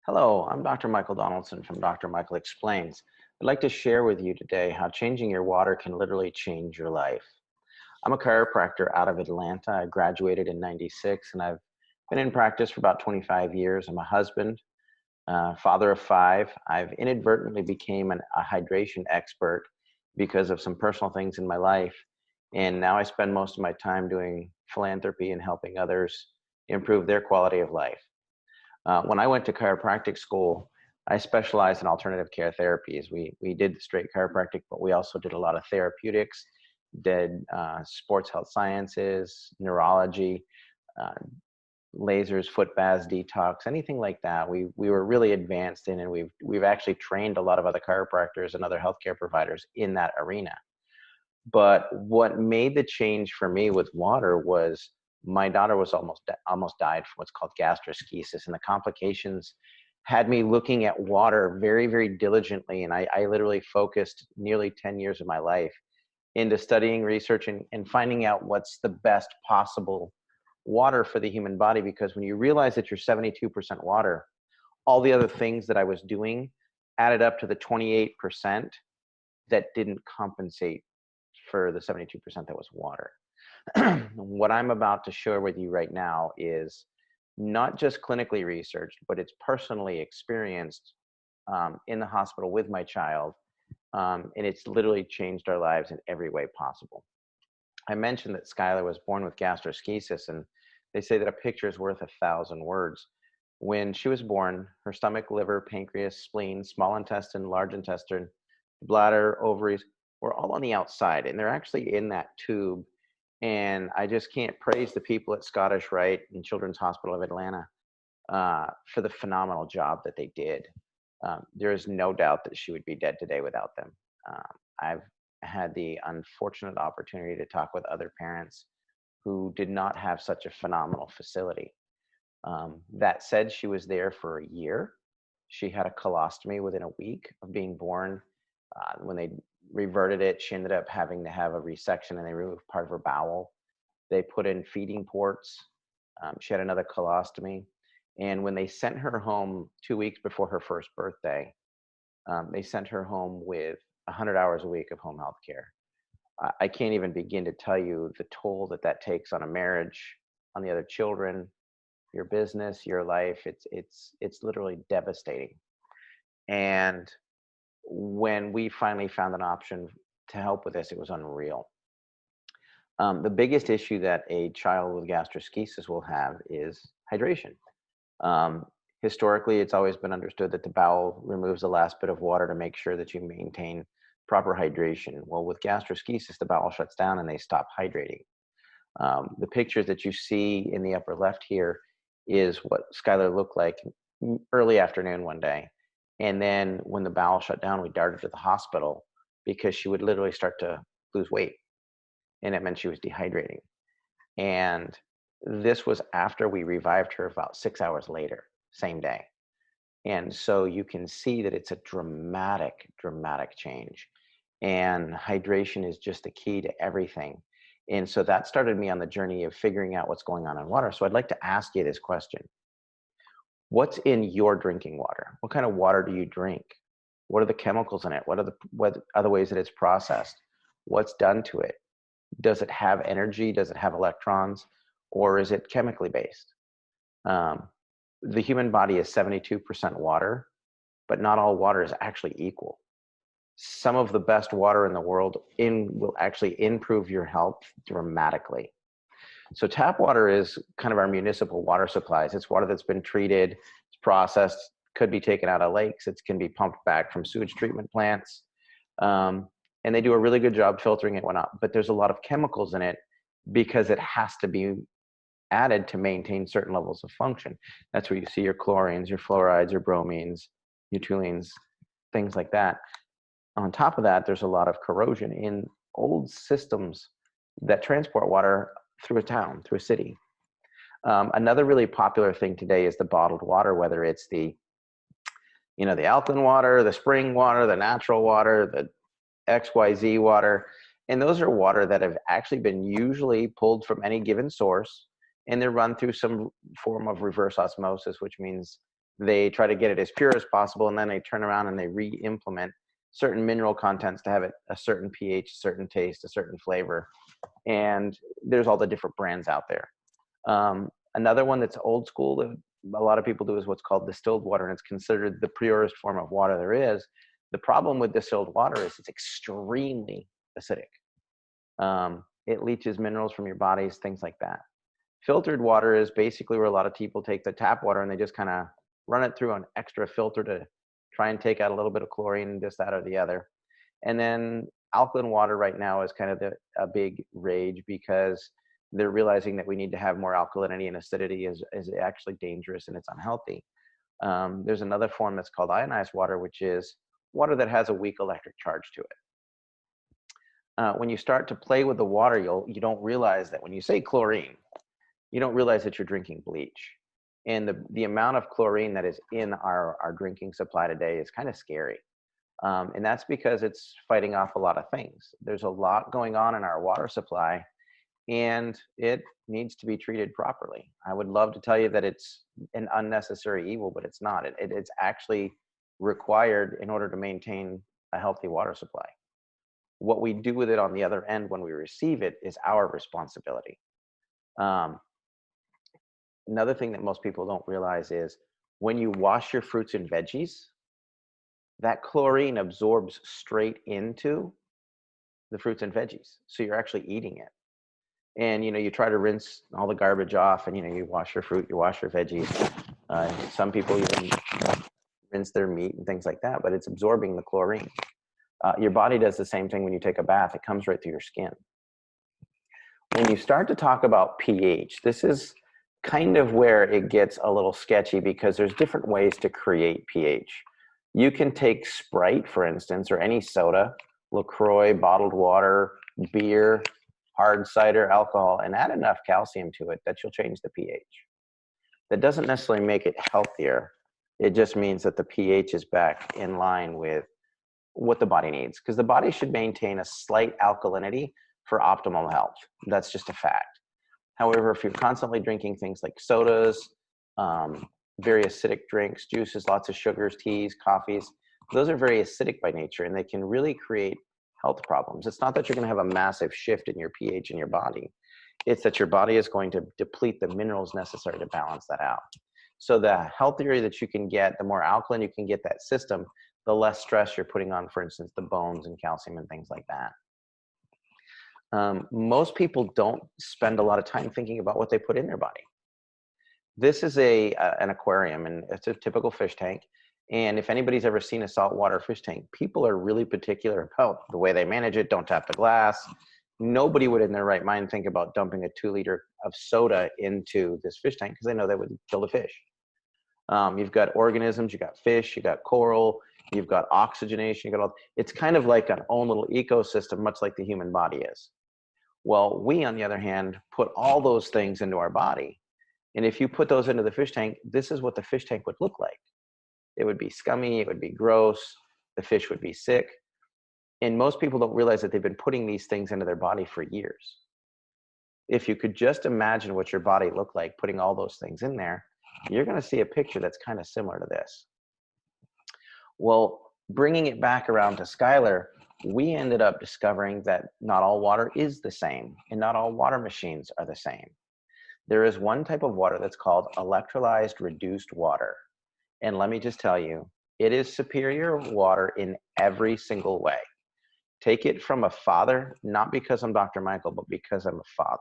Hello, I'm Dr. Michael Donaldson from Dr. Michael Explains. I'd like to share with you today how changing your water can literally change your life. I'm a chiropractor out of Atlanta. I graduated in '96 and I've been in practice for about 25 years. I'm a husband, father of five. I've inadvertently became a hydration expert because of some personal things in my life. And now I spend most of my time doing philanthropy and helping others improve their quality of life. When I went to chiropractic school, I specialized in alternative care therapies. We did the straight chiropractic, but we also did a lot of therapeutics, did sports health sciences, neurology, uh, lasers, foot baths, detox, anything like that. We were really advanced in, and we've actually trained a lot of other chiropractors and other healthcare providers in that arena. But what made the change for me with water was my daughter was almost died from what's called gastroschisis, and the complications had me looking at water very, very diligently. And I literally focused nearly 10 years of my life into studying, researching, and finding out what's the best possible water for the human body. Because when you realize that you're 72% water, all the other things that I was doing added up to the 28% that didn't compensate for the 72% that was water. What I'm about to share with you right now is not just clinically researched, but it's personally experienced in the hospital with my child. And it's literally changed our lives in every way possible. I mentioned that Skylar was born with gastroschisis, and they say that a picture is worth 1,000 words. When she was born, her stomach, liver, pancreas, spleen, small intestine, large intestine, bladder, ovaries were all on the outside, and they're actually in that tube. And I just can't praise the people at Scottish Rite and Children's Hospital of Atlanta for the phenomenal job that they did. There is no doubt that she would be dead today without them. I've had the unfortunate opportunity to talk with other parents who did not have such a phenomenal facility. That said, she was there for a year. She had a colostomy within a week of being born. When they reverted it, she ended up having to have a resection, and they removed part of her bowel. They put in feeding ports. She had another colostomy. And when they sent her home 2 weeks before her first birthday, they sent her home with 100 hours a week of home health care. I can't even begin to tell you the toll that that takes on a marriage, on the other children, your business, your life. It's literally devastating. And when we finally found an option to help with this, it was unreal. The biggest issue that a child with gastroschisis will have is hydration. Um, Historically, it's always been understood that the bowel removes the last bit of water to make sure that you maintain proper hydration. Well, with gastroschisis, the bowel shuts down and they stop hydrating. The pictures that you see in the upper left here is what Skylar looked like early afternoon one day. And then when the bowel shut down, we darted to the hospital because she would literally start to lose weight. And it meant she was dehydrating. And this was after we revived her about 6 hours later, same day. And so you can see that it's a dramatic, dramatic change. And hydration is just the key to everything. And so that started me on the journey of figuring out what's going on in water. So I'd like to ask you this question. What's in your drinking water? What kind of water do you drink? What are the chemicals in it? What are the ways that it's processed? What's done to it? Does it have energy? Does it have electrons? Or is it chemically based? The human body is 72% water, but not all water is actually equal. Some of the best water in the world will actually improve your health dramatically. So tap water is kind of our municipal water supplies. It's water that's been treated, it's processed, could be taken out of lakes, it can be pumped back from sewage treatment plants. And they do a really good job filtering it, whatnot. But there's a lot of chemicals in it because it has to be added to maintain certain levels of function. That's where you see your chlorines, your fluorides, your bromines, your toluenes, things like that. On top of that, there's a lot of corrosion in old systems that transport water through a town, through a city. Another really popular thing today is the bottled water, whether it's the alkaline water, the spring water, the natural water, the XYZ water. And those are water that have actually been usually pulled from any given source, and they're run through some form of reverse osmosis, which means They try to get it as pure as possible, and then they turn around and they re-implement certain mineral contents to have it a certain pH, a certain taste, a certain flavor. And there's all the different brands out there. Another one that's old school that a lot of people do is what's called distilled water, and it's considered the purest form of water there is. The problem with distilled water is it's extremely acidic. It leaches minerals from your bodies, things like that. Filtered water is basically where a lot of people take the tap water and they just kind of run it through an extra filter to try and take out a little bit of chlorine, this, that, or the other. And then alkaline water right now is kind of a big rage because they're realizing that we need to have more alkalinity, and acidity is actually dangerous and it's unhealthy. There's another form that's called ionized water, which is water that has a weak electric charge to it. When you start to play with the water, you don't realize that when you say chlorine, you don't realize that you're drinking bleach. And the amount of chlorine that is in our drinking supply today is kind of scary. And that's because it's fighting off a lot of things. There's a lot going on in our water supply, and it needs to be treated properly. I would love to tell you that it's an unnecessary evil, but it's not. It's actually required in order to maintain a healthy water supply. What we do with it on the other end when we receive it is our responsibility. Another thing that most people don't realize is when you wash your fruits and veggies, that chlorine absorbs straight into the fruits and veggies. So you're actually eating it. And, you try to rinse all the garbage off, and, you wash your fruit, you wash your veggies. Some people even rinse their meat and things like that, but it's absorbing the chlorine. Your body does the same thing when you take a bath. It comes right through your skin. When you start to talk about pH, this is kind of where it gets a little sketchy because there's different ways to create pH. You can take Sprite, for instance, or any soda, LaCroix, bottled water, beer, hard cider, alcohol, and add enough calcium to it that you'll change the pH. That doesn't necessarily make it healthier. It just means that the pH is back in line with what the body needs, because the body should maintain a slight alkalinity for optimal health. That's just a fact. However, if you're constantly drinking things like sodas, very acidic drinks, juices, lots of sugars, teas, coffees, those are very acidic by nature, and they can really create health problems. It's not that you're going to have a massive shift in your pH in your body. It's that your body is going to deplete the minerals necessary to balance that out. So the healthier that you can get, the more alkaline you can get that system, the less stress you're putting on, for instance, the bones and calcium and things like that. Most people don't spend a lot of time thinking about what they put in their body. This is an aquarium, and it's a typical fish tank. And if anybody's ever seen a saltwater fish tank, people are really particular about the way they manage it. Don't tap the glass. Nobody would in their right mind think about dumping a 2 liter of soda into this fish tank because they know that would kill the fish. You've got organisms, you've got fish, you've got coral, you've got oxygenation, it's kind of like an own little ecosystem, much like the human body is. Well, we, on the other hand, put all those things into our body. And if you put those into the fish tank, this is what the fish tank would look like. It would be scummy, it would be gross, the fish would be sick. And most people don't realize that they've been putting these things into their body for years. If you could just imagine what your body looked like putting all those things in there, you're going to see a picture that's kind of similar to this. Well, bringing it back around to Skylar, we ended up discovering that not all water is the same, and not all water machines are the same. There is one type of water that's called electrolyzed reduced water. And let me just tell you, it is superior water in every single way. Take it from a father, not because I'm Dr. Michael, but because I'm a father.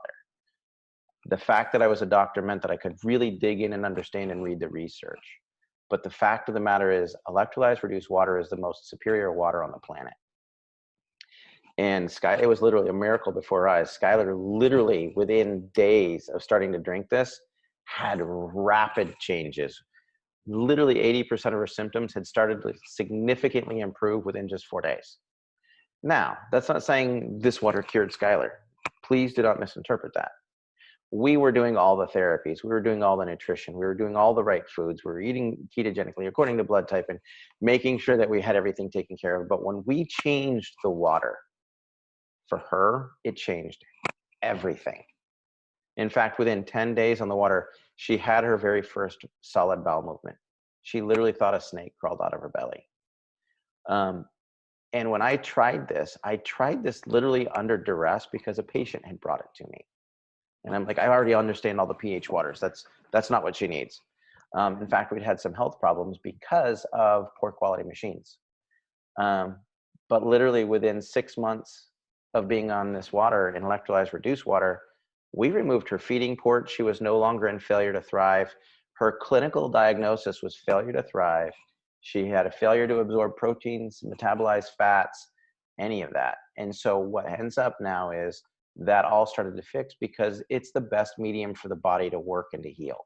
The fact that I was a doctor meant that I could really dig in and understand and read the research. But the fact of the matter is, electrolyzed reduced water is the most superior water on the planet. And it was literally a miracle before our eyes. Skylar literally, within days of starting to drink this, had rapid changes. Literally 80% of her symptoms had started to significantly improve within just 4 days. Now, that's not saying this water cured Skylar. Please do not misinterpret that. We were doing all the therapies. We were doing all the nutrition. We were doing all the right foods. We were eating ketogenically according to blood type and making sure that we had everything taken care of. But when we changed the water for her, it changed everything. In fact, within 10 days on the water, she had her very first solid bowel movement. She literally thought a snake crawled out of her belly. Um, and when I tried this literally under duress because a patient had brought it to me. And I'm like, I already understand all the pH waters. That's not what she needs. In fact, we'd had some health problems because of poor quality machines. Um, but literally within 6 months of being on this water, in electrolyzed reduced water, we removed her feeding port. She was no longer in failure to thrive. Her clinical diagnosis was failure to thrive. She had a failure to absorb proteins, metabolize fats, any of that. And so what ends up now is that all started to fix because it's the best medium for the body to work and to heal.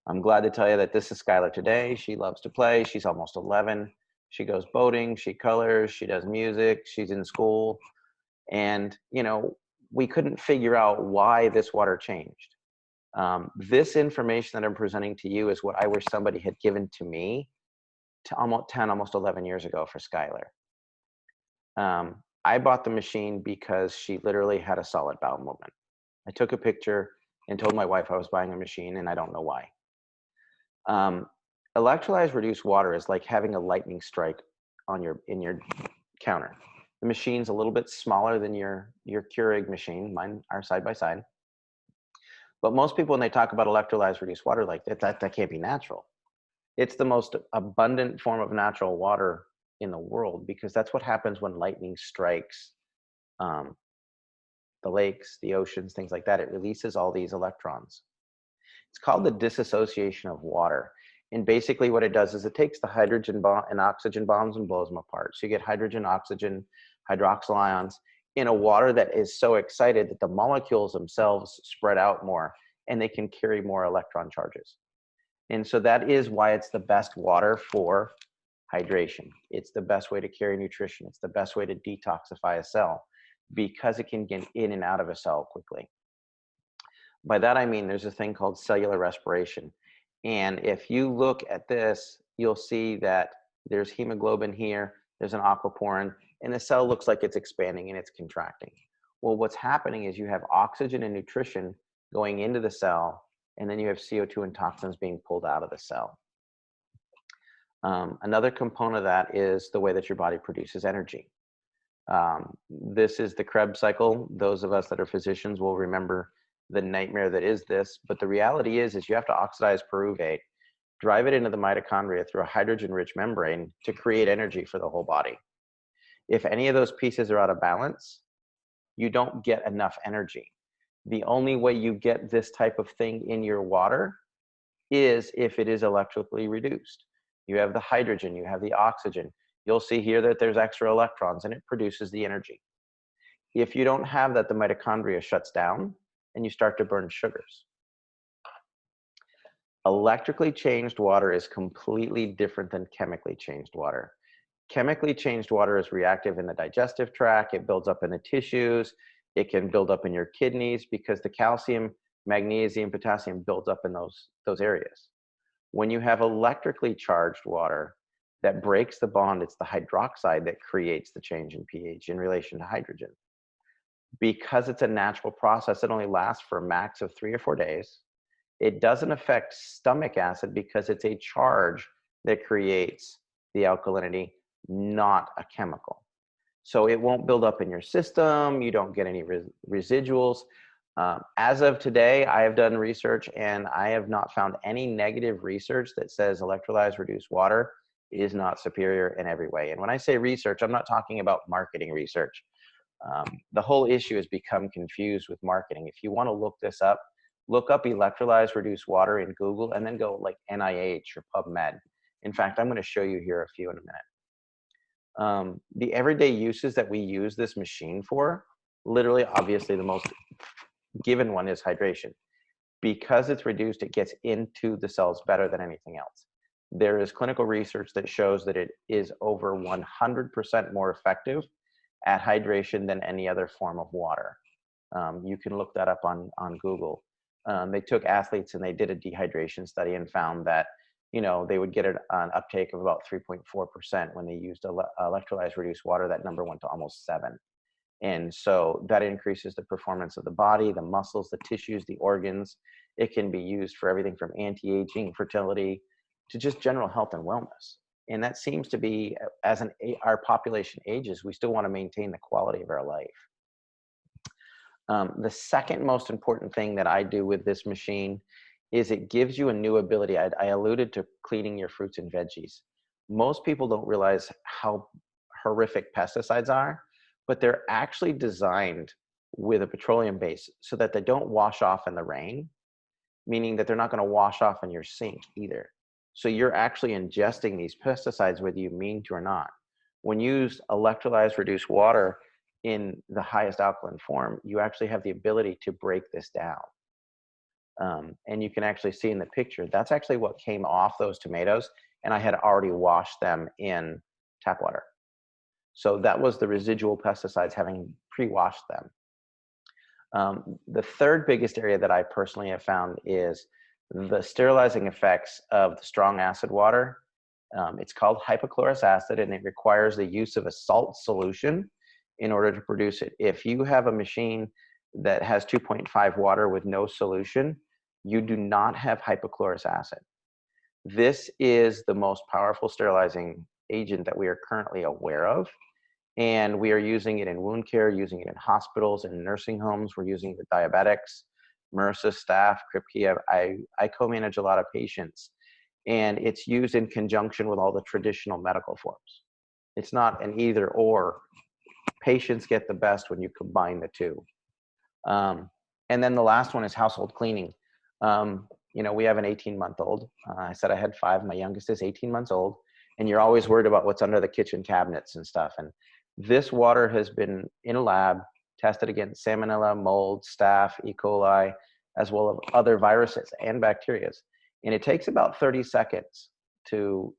I'm glad to tell you that this is Skylar today. She loves to play. She's almost 11. She goes boating, she colors, she does music, she's in school. And, you know, we couldn't figure out why this water changed. This information that I'm presenting to you is what I wish somebody had given to me to almost 10, almost 11 years ago for Skylar. I bought the machine because she literally had a solid bowel movement. I took a picture and told my wife I was buying a machine, and I don't know why. Electrolyzed reduced water is like having a lightning strike on in your counter. The machine's a little bit smaller than your Keurig machine. Mine are side by side. But most people, when they talk about electrolyzed reduced water like that can't be natural. It's the most abundant form of natural water in the world because that's what happens when lightning strikes the lakes, the oceans, things like that. It releases all these electrons. It's called the dissociation of water. And basically what it does is it takes the hydrogen and oxygen bombs and blows them apart. So you get hydrogen, oxygen, hydroxyl ions in a water that is so excited that the molecules themselves spread out more and they can carry more electron charges. And so that is why it's the best water for hydration. It's the best way to carry nutrition. It's the best way to detoxify a cell because it can get in and out of a cell quickly. By that, I mean, there's a thing called cellular respiration. And if you look at this, you'll see that there's hemoglobin here, there's an aquaporin, and the cell looks like it's expanding and it's contracting. Well, what's happening is you have oxygen and nutrition going into the cell, and then you have CO2 and toxins being pulled out of the cell. Another component of that is the way that your body produces energy. This is the Krebs cycle. Those of us that are physicians will remember the nightmare that is this, but the reality is you have to oxidize pyruvate, drive it into the mitochondria through a hydrogen-rich membrane to create energy for the whole body. If any of those pieces are out of balance, you don't get enough energy. The only way you get this type of thing in your water is if it is electrically reduced. You have the hydrogen, you have the oxygen. You'll see here that there's extra electrons and it produces the energy. If you don't have that, the mitochondria shuts down and you start to burn sugars. Electrically changed water is completely different than chemically changed water. Chemically changed water is reactive in the digestive tract. It builds up in the tissues. It can build up in your kidneys because the calcium, magnesium, potassium builds up in those areas. When you have electrically charged water that breaks the bond, it's the hydroxide that creates the change in pH in relation to hydrogen. Because it's a natural process, it only lasts for a max of 3 or 4 days. It doesn't affect stomach acid because it's a charge that creates the alkalinity, not a chemical. So it won't build up in your system. You don't get any residuals. As of today, I have done research and I have not found any negative research that says electrolyzed reduced water is not superior in every way. And when I say research, I'm not talking about marketing research. The whole issue has become confused with marketing. If you want to look this up, look up electrolyzed reduced water in Google and then go like NIH or PubMed. In fact, I'm going to show you here a few in a minute. The everyday uses that we use this machine for, literally, obviously, the most given one is hydration. Because it's reduced, it gets into the cells better than anything else. There is clinical research that shows that it is over 100% more effective at hydration than any other form of water. You can look that up on Google. They took athletes and they did a dehydration study and found that, you know, they would get an uptake of about 3.4%. When they used electrolyzed reduced water, that number went to almost 7. And so that increases the performance of the body, the muscles, the tissues, the organs. It can be used for everything from anti-aging, fertility, to just general health and wellness. And that seems to be, as our population ages, we still want to maintain the quality of our life. The second most important thing that I do with this machine is it gives you a new ability. I alluded to cleaning your fruits and veggies. Most people don't realize how horrific pesticides are, but they're actually designed with a petroleum base so that they don't wash off in the rain, meaning that they're not going to wash off in your sink either. So you're actually ingesting these pesticides whether you mean to or not. When you use electrolyzed reduced water in the highest alkaline form, you actually have the ability to break this down. And you can actually see in the picture, that's actually what came off those tomatoes, and I had already washed them in tap water. So that was the residual pesticides having pre-washed them. The third biggest area that I personally have found is the sterilizing effects of the strong acid water. It's called hypochlorous acid, and it requires the use of a salt solution in order to produce it. If you have a machine that has 2.5 water with no solution, you do not have hypochlorous acid. This is the most powerful sterilizing agent that we are currently aware of. And we are using it in wound care, using it in hospitals and nursing homes. We're using it with diabetics, MRSA staff, Kripke. I co-manage a lot of patients, and it's used in conjunction with all the traditional medical forms. It's not an either or. Patients get the best when you combine the two. And then the last one is household cleaning. You know, we have an 18-month-old. I said I had 5. My youngest is 18 months old. And you're always worried about what's under the kitchen cabinets and stuff. And this water has been in a lab, tested against salmonella, mold, staph, E. coli, as well as other viruses and bacteria. And it takes about 30 seconds to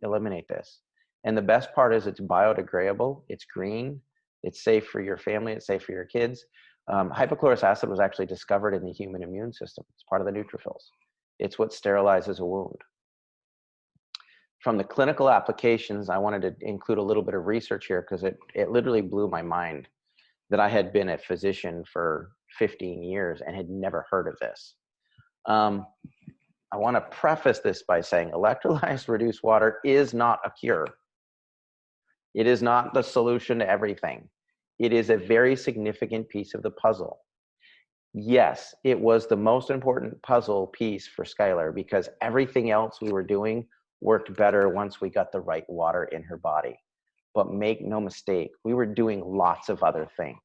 eliminate this. And the best part is it's biodegradable, it's green, it's safe for your family, it's safe for your kids. Hypochlorous acid was actually discovered in the human immune system. It's part of the neutrophils. It's what sterilizes a wound. From the clinical applications, I wanted to include a little bit of research here because it literally blew my mind that I had been a physician for 15 years and had never heard of this. I want to preface this by saying electrolyzed reduced water is not a cure. It is not the solution to everything. It is a very significant piece of the puzzle. Yes, it was the most important puzzle piece for Skylar because everything else we were doing worked better once we got the right water in her body. But make no mistake, we were doing lots of other things.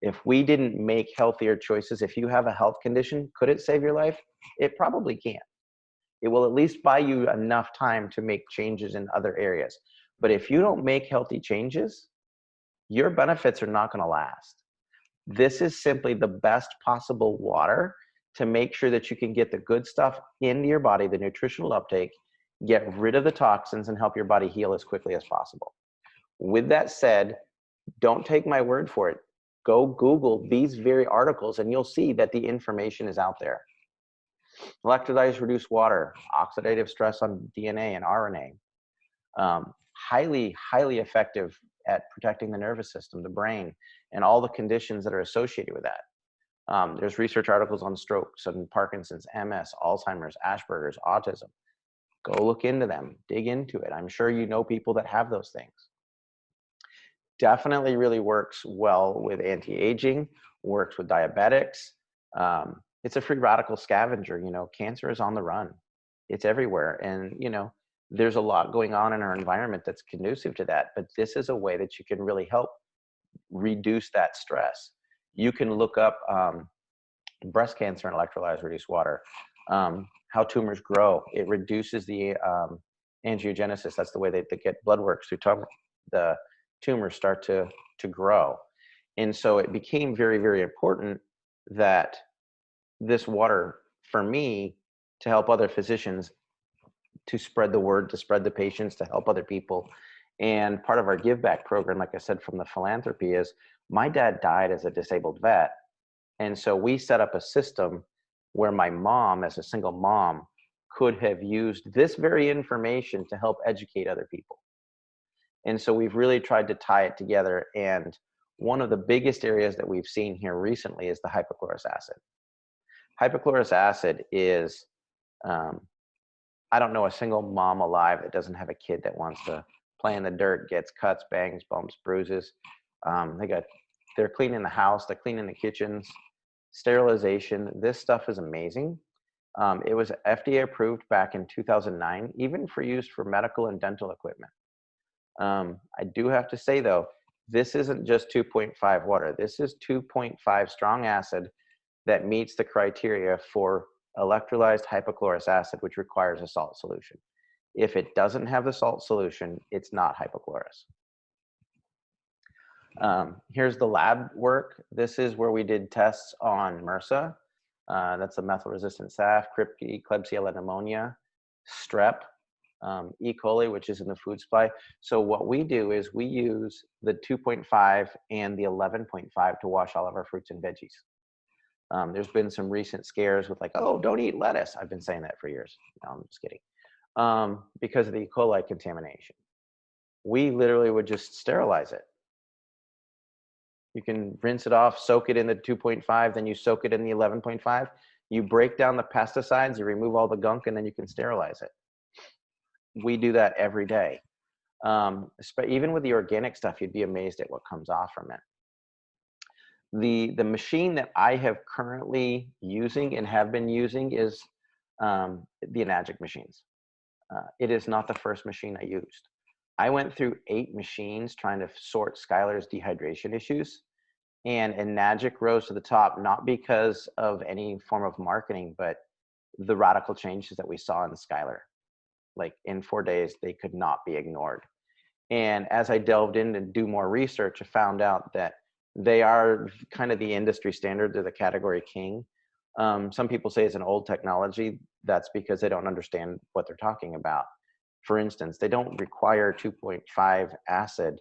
If we didn't make healthier choices, if you have a health condition, could it save your life? It probably can. It will at least buy you enough time to make changes in other areas. But if you don't make healthy changes, your benefits are not going to last. This is simply the best possible water to make sure that you can get the good stuff into your body, the nutritional uptake, get rid of the toxins, and help your body heal as quickly as possible. With that said, don't take my word for it. Go Google these very articles and you'll see that the information is out there. Electrolyzed reduced water, oxidative stress on DNA and RNA. Highly, highly effective at protecting the nervous system, the brain, and all the conditions that are associated with that. There's research articles on strokes and Parkinson's, MS, Alzheimer's, Asperger's, autism. Go look into them, dig into it. I'm sure you know people that have those things. Definitely really works well with anti-aging, works with diabetics. It's a free radical scavenger. You know, cancer is on the run. It's everywhere. And, you know, there's a lot going on in our environment that's conducive to that. But this is a way that you can really help reduce that stress. You can look up breast cancer and electrolyzed reduced water, how tumors grow. It reduces the angiogenesis. That's the way they get blood works through the tumors start to grow. And so it became very, very important that this water, for me, to help other physicians, to spread the word, to spread the patients, to help other people. And part of our give back program, like I said, from the philanthropy is my dad died as a disabled vet. And so we set up a system where my mom, as a single mom, could have used this very information to help educate other people. And so we've really tried to tie it together. And one of the biggest areas that we've seen here recently is the hypochlorous acid. Hypochlorous acid is I don't know a single mom alive that doesn't have a kid that wants to play in the dirt, gets cuts, bangs, bumps, bruises. They're cleaning the house, they're cleaning the kitchens, sterilization. This stuff is amazing. It was FDA approved back in 2009, even for use for medical and dental equipment. I do have to say though, this isn't just 2.5 water. This is 2.5 strong acid that meets the criteria for electrolyzed hypochlorous acid, which requires a salt solution. If it doesn't have the salt solution, it's not hypochlorous. Here's the lab work. This is where we did tests on MRSA. That's a methyl-resistant staph, Klebsiella pneumonia, strep, E. coli, which is in the food supply. So what we do is we use the 2.5 and the 11.5 to wash all of our fruits and veggies. There's been some recent scares with like, oh, don't eat lettuce. I've been saying that for years. No, I'm just kidding. Because of the E. coli contamination. We literally would just sterilize it. You can rinse it off, soak it in the 2.5, then you soak it in the 11.5. You break down the pesticides, you remove all the gunk, and then you can sterilize it. We do that every day. Even with the organic stuff, you'd be amazed at what comes off from it. The machine that I have currently using and have been using is the Enagic machines. It is not the first machine I used. I went through 8 machines trying to sort Skylar's dehydration issues, and Enagic rose to the top, not because of any form of marketing, but the radical changes that we saw in Skylar. Like in 4 days, they could not be ignored. And as I delved in to do more research, I found out that they are kind of the industry standard. They're the category king. Some people say it's an old technology. That's because they don't understand what they're talking about. For instance, they don't require 2.5 acid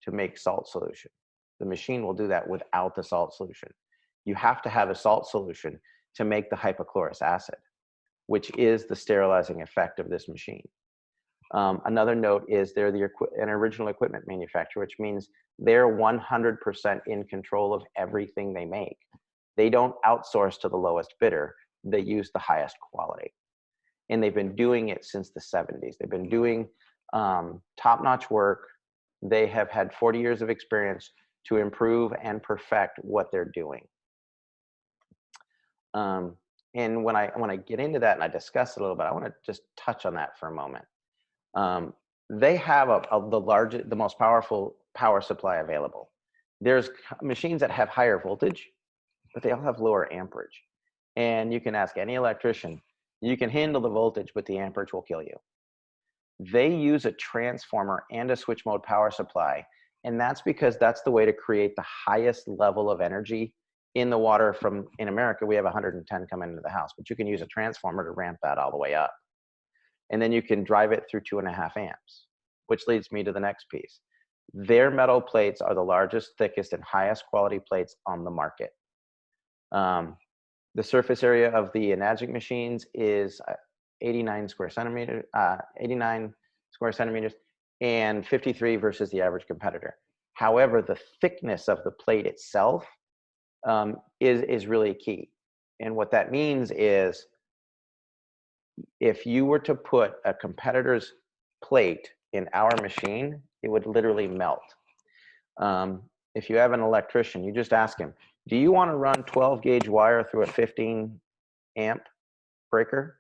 to make salt solution. The machine will do that without the salt solution. You have to have a salt solution to make the hypochlorous acid, which is the sterilizing effect of this machine. Another note is they're an original equipment manufacturer, which means they're 100% in control of everything they make. They don't outsource to the lowest bidder. They use the highest quality. And they've been doing it since the 70s. They've been doing top-notch work. They have had 40 years of experience to improve and perfect what they're doing. And when I get into that and I discuss it a little bit, I want to just touch on that for a moment. They have the most powerful power supply available. There's machines that have higher voltage, but they all have lower amperage. And you can ask any electrician, you can handle the voltage, but the amperage will kill you. They use a transformer and a switch mode power supply. And that's because that's the way to create the highest level of energy in the water. In America, we have 110 coming into the house, but you can use a transformer to ramp that all the way up. And then you can drive it through 2.5 amps, which leads me to the next piece. Their metal plates are the largest, thickest, and highest quality plates on the market. The surface area of the Enagic machines is 89 square centimeters, and 53 versus the average competitor. However, the thickness of the plate itself is really key. And what that means is if you were to put a competitor's plate in our machine, it would literally melt. If you have an electrician, you just ask him, do you want to run 12 gauge wire through a 15 amp breaker?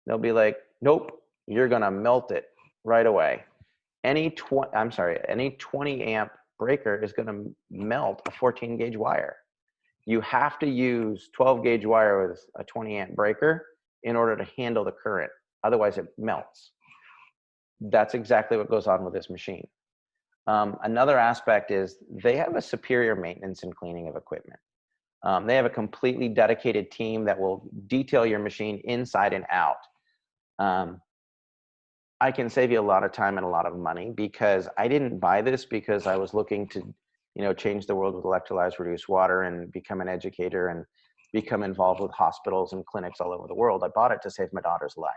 They'll be like, nope, you're going to melt it right away. Any 20 amp breaker is going to melt a 14 gauge wire. You have to use 12 gauge wire with a 20 amp breaker in order to handle the current. Otherwise it melts. That's exactly what goes on with this machine. Another aspect is they have a superior maintenance and cleaning of equipment. They have a completely dedicated team that will detail your machine inside and out. I can save you a lot of time and a lot of money because I didn't buy this because I was looking to, change the world with electrolyzed reduced water and become an educator and become involved with hospitals and clinics all over the world. I bought it to save my daughter's life.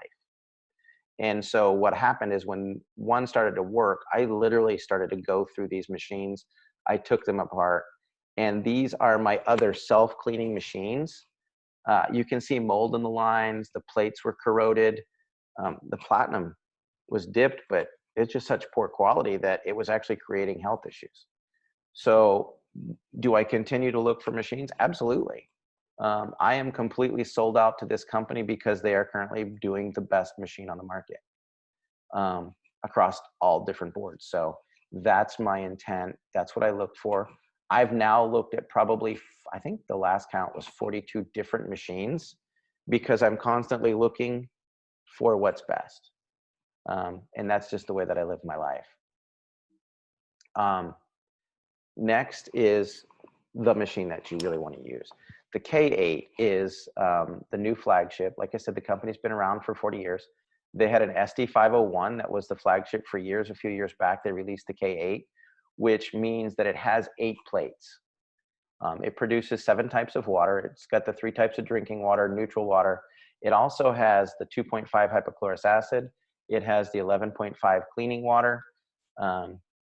And so what happened is when one started to work, I literally started to go through these machines. I took them apart, and these are my other self-cleaning machines. You can see mold in the lines. The plates were corroded. The platinum was dipped, but it's just such poor quality that it was actually creating health issues. So do I continue to look for machines? Absolutely. I am completely sold out to this company because they are currently doing the best machine on the market, across all different boards. So that's my intent. That's what I look for. I've now looked at probably, I think the last count was 42 different machines because I'm constantly looking for what's best. And that's just the way that I live my life. Next is the machine that you really want to use. The K8 is the new flagship. Like I said, the company's been around for 40 years. They had an SD501 that was the flagship for years. A few years back, they released the K8, which means that it has 8 plates. It produces 7 types of water. It's got the 3 types of drinking water, neutral water. It also has the 2.5 hypochlorous acid. It has the 11.5 cleaning water,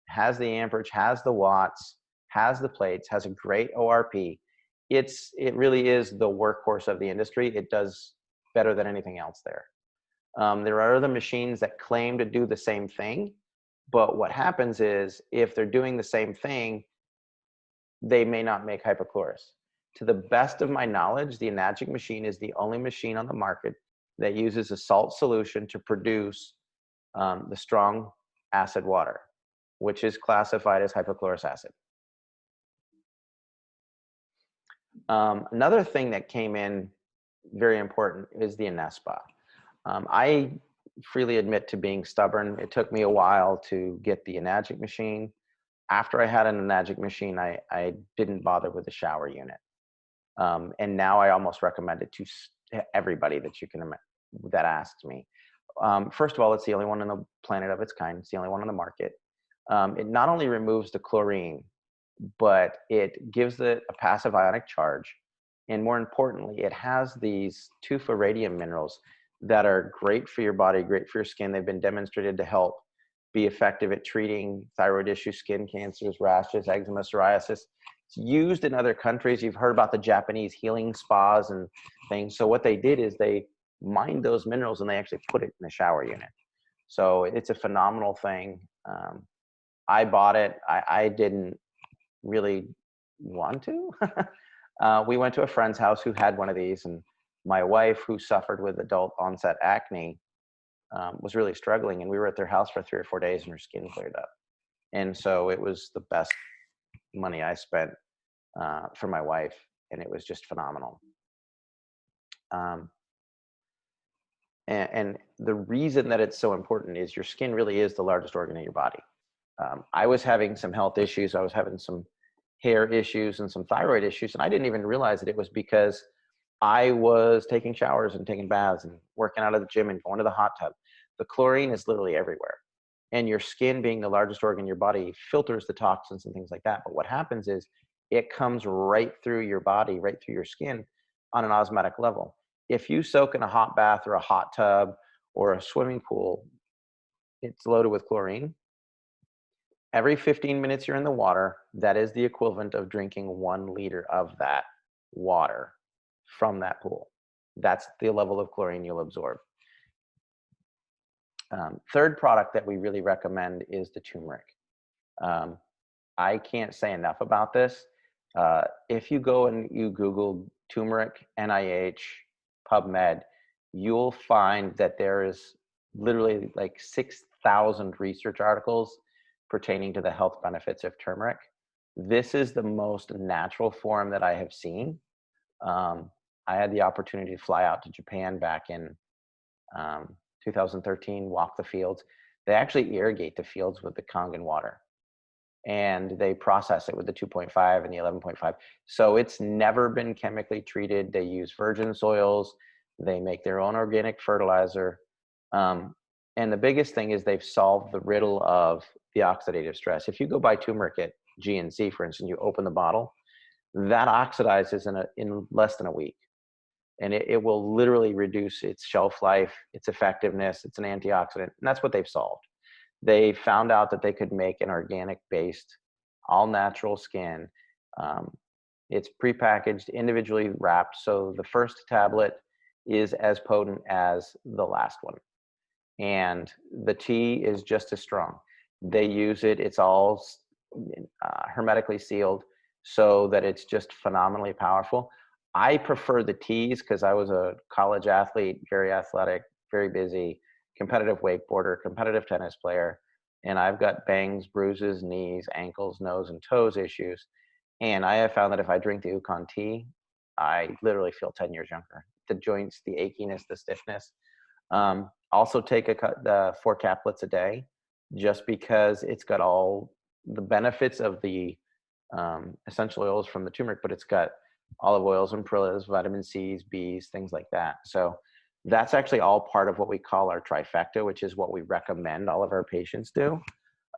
has the amperage, has the watts, has the plates, has a great ORP. It really is the workhorse of the industry. It does better than anything else there. There are other machines that claim to do the same thing, but what happens is if they're doing the same thing, they may not make hypochlorous. To the best of my knowledge, the Enagic machine is the only machine on the market that uses a salt solution to produce the strong acid water, which is classified as hypochlorous acid. Another thing that came in very important is the Anespa. I freely admit to being stubborn. It took me a while to get the Enagic machine. After I had an Enagic machine, I didn't bother with the shower unit. And now I almost recommend it to everybody that that asks me. First of all, it's the only one on the planet of its kind. It's the only one on the market. It not only removes the chlorine, but it gives it a passive ionic charge. And more importantly, it has these tufa minerals that are great for your body, great for your skin. They've been demonstrated to help be effective at treating thyroid issues, skin cancers, rashes, eczema, psoriasis. It's used in other countries. You've heard about the Japanese healing spas and things. So what they did is they mined those minerals and they actually put it in the shower unit. So it's a phenomenal thing. I bought it. I didn't really want to. We went to a friend's house who had one of these, and my wife, who suffered with adult onset acne, was really struggling, and we were at their house for 3 or 4 days and her skin cleared up. And so it was the best money I spent for my wife, and it was just phenomenal. And the reason that it's so important is your skin really is the largest organ in your body. I was having some health issues. I was having some hair issues and some thyroid issues, and I didn't even realize that it was because I was taking showers and taking baths and working out of the gym and going to the hot tub. The chlorine is literally everywhere. And your skin, being the largest organ in your body, filters the toxins and things like that. But what happens is it comes right through your body, right through your skin on an osmotic level. If you soak in a hot bath or a hot tub or a swimming pool, it's loaded with chlorine. Every 15 minutes you're in the water, that is the equivalent of drinking 1 liter of that water from that pool. That's the level of chlorine you'll absorb. Third product that we really recommend is the turmeric. I can't say enough about this. If you go and you Google turmeric, NIH, PubMed, you'll find that there is literally like 6,000 research articles pertaining to the health benefits of turmeric. This is the most natural form that I have seen. I had the opportunity to fly out to Japan back in 2013, walk the fields. They actually irrigate the fields with the Kangen water, and they process it with the 2.5 and the 11.5. So it's never been chemically treated. They use virgin soils. They make their own organic fertilizer. And the biggest thing is they've solved the riddle of the oxidative stress. If you go buy turmeric at GNC, for instance, you open the bottle, that oxidizes in less than a week. And it will literally reduce its shelf life, its effectiveness. It's an antioxidant, and that's what they've solved. They found out that they could make an organic-based, all-natural skin. It's prepackaged, individually wrapped, so the first tablet is as potent as the last one. and the tea is just as strong. They use it, it's all hermetically sealed so that it's just phenomenally powerful. I prefer the teas because I was a college athlete, very athletic, very busy, competitive wakeboarder, competitive tennis player, and I've got bangs, bruises, knees, ankles, nose, and toes issues. And I have found that if I drink the Yukon tea, I literally feel 10 years younger. The joints, the achiness, the stiffness. Also take the 4 caplets a day, just because it's got all the benefits of the essential oils from the turmeric, but it's got olive oils and pearls, vitamin C's, B's, things like that. So that's actually all part of what we call our trifecta, which is what we recommend all of our patients do.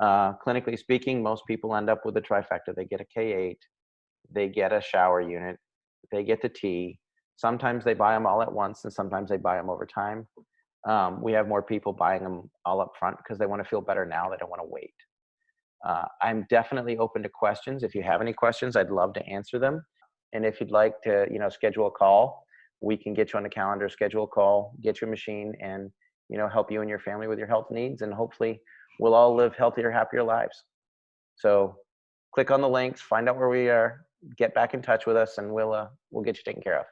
Clinically speaking, most people end up with a trifecta. They get a K8, they get a shower unit, they get the tea. Sometimes they buy them all at once, and sometimes they buy them over time. We have more people buying them all up front because they want to feel better now. They don't want to wait. I'm definitely open to questions. If you have any questions, I'd love to answer them. And if you'd like to, schedule a call, we can get you on the calendar, schedule a call, get you a machine, and, help you and your family with your health needs. And hopefully we'll all live healthier, happier lives. So click on the links, find out where we are, get back in touch with us, and we'll get you taken care of.